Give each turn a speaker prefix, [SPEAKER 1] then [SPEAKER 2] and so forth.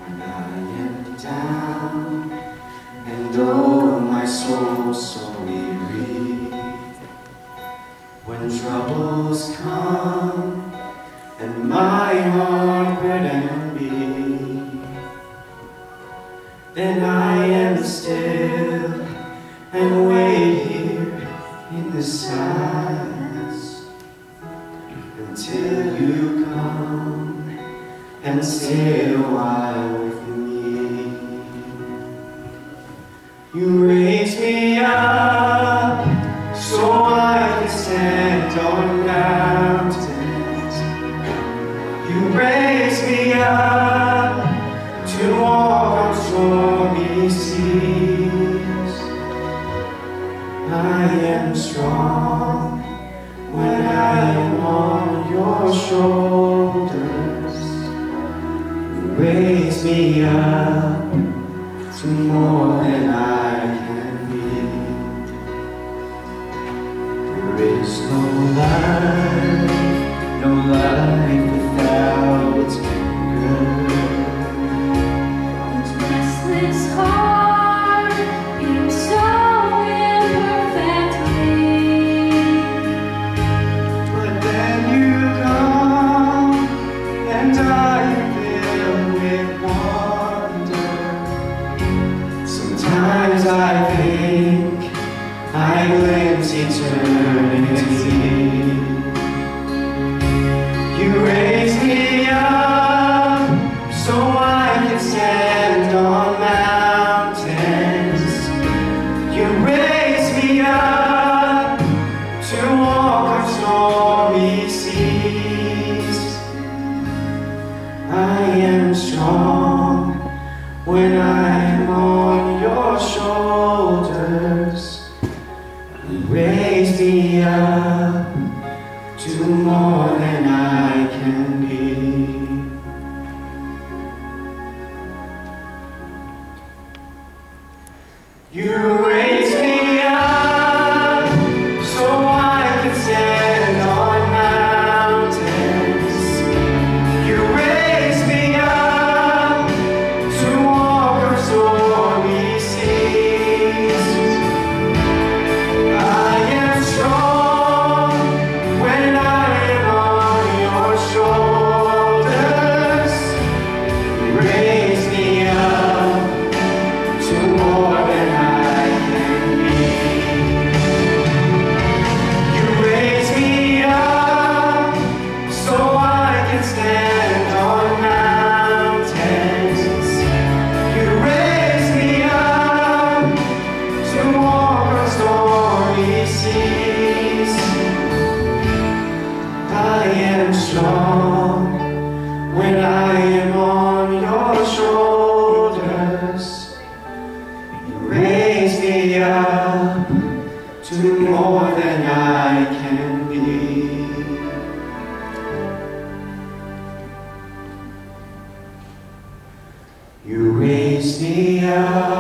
[SPEAKER 1] when I am down, and oh, my soul so weary. When troubles come, and my heart burden be, then I am still and wait here in the silence until you come and stay a while with me. You raise me up so I can stand on mountains. You raise me up to walk on stormy seas. I am strong when I am on your shoulders. You raise me up to more than I can be. There is no life without its good.
[SPEAKER 2] Each restless heart beats so imperfectly,
[SPEAKER 1] But then you come and I am filled with wonder. Sometimes I think I glimpse eternity. You raise me up so I can stand on mountains. You raise me up to walk on stormy seas. I am strong when I am on your shoulders. You raise me up to more than I can be. You raise me up so I can stand on mountains. You raise me up to walk on stormy seas. I am strong when I am on your shoulders. You raise me up to more than I can be. You raise me up so I can stand on mountains. You raise me up to walk on stormy seas. I am strong when I am on your shoulders. You raise me up to more than I can be. You raise me up